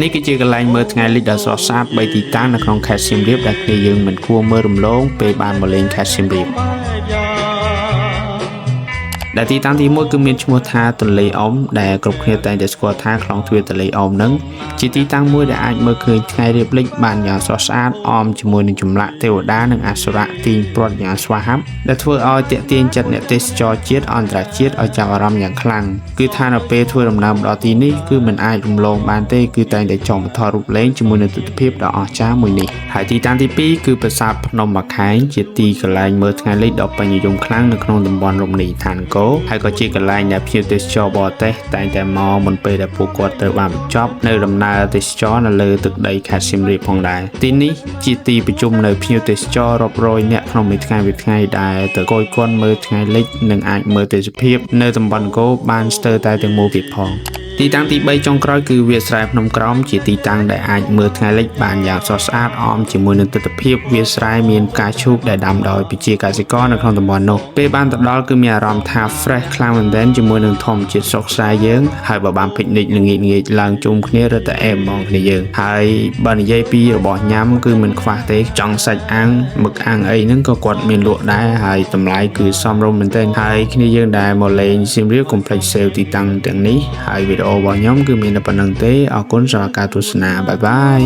នេះគឺជាកន្លែងមើលថ្ងៃលិចដ៏ស្រស់ស្អាត3ទីតាំងនៅក្នុងខេត្តសៀមរាបដែលគ្នាយើងមិនគួរមើលរំលងពេលបានមកលេងខេត្តសៀមរាបដែលទីតាំងទី1គឺមានឈ្មោះថាទន្លេអ៊ំដែលគ្រប់គ្នាតែងតែស្គាល់ថាខ្លងទ្វារទន្លេអ៊ំនឹងជាទីតាំងមួយដែលអាចមើលឃើញថ្ងៃរៀបលិចបានយ៉ាងស្រស់ស្អាតអមជាមួយនឹងចម្លាក់ទេវតានិងអសុរៈទាញព្រ័ត្រយ៉ាងស្វាហាប់ដែលធ្វើឲ្យទាក់ទាញចិត្តអ្នកទេសចរជាតិអន្តរជាតិឲ្យចាប់អារម្មណ៍យ៉ាងខ្លាំងគឺថានៅពេលធ្វើដំណើរមកដល់ទីនេះគឺមិនអាចរំលងបានទេគឺតែងតែចង់បន្តរូបលេងជាមួយនឹងទស្សនវិជ្ជាដ៏អស្ចារ្យមួយនេះហើយទីតាំងទី2គឺប្រាសាទភ្នំបាខែងជាទីកន្លែងមើលថ្ងៃលិចដ៏ពេញនិយមខ្លាំងនៅក្នុងតំបន់រមណីយដ្ឋានអង្គរហើយក៏ជាកន្លែងដែលភ្ញៀវទេសចរបរទេសតែងតែមកមុនពេលដែលពួកគាត់ត្រូវបានបញ្ចប់នៅដំណើរទេសចរនៅលើទឹកដីខេត្តសៀមរាបផងដែរទីនេះជាទីប្រជុំនៅភ្ញៀវទេសចររាប់រយនាក់ក្នុងមួយថ្ងៃដែលទៅគយគន់មើលថ្ងៃលិចនិងអាចមើលទេសភាពនៅតំបន់អង្គរបានស្ទើរតែទាំងមូលទៀតផងទីតាំងទី3ចុងក្រោយគឺវាលស្រែភ្នំក្រោមជាទីតាំងដែលអាចមើលថ្ងៃលិចបានយ៉ាងស្រស់ស្អាតអមជាមួយនឹងទិដ្ឋភាពវាលស្រែមានផ្កាឈូកដែលដាំដោយប្រជាកសិករនៅក្នុងតំបន់នោះពេលបានទៅដល់គឺមានអារម្មណ៍ថា fresh ខ្លាំងមែនទែនជាមួយនឹងធម្មជាតិស្រុកស្រែយើងហើយបើបាន picnic ល្ងាចឡើងជុំគ្នារត់តែអែមហ្មងគ្នាយើងហើយបើនិយាយពីរបស់ញ៉ាំគឺមិនខ្វះទេចង់សាច់អាំងមឹកអាំងអីហ្នឹងក៏គាត់មានលក់ដែរហើយតម្លៃគឺសមរម្យមែនទែនហើយគ្នាយើងដែលមកលេងសៀមរាបកុំភ្លេច save ទីតាំងទាំងនេះហើយវីដេអូរបស់ខ្ញុំគឺមានតែប៉ុណ្្នឹងទេអរគុណសម្រាប់ការទស្សនាបាយបាយ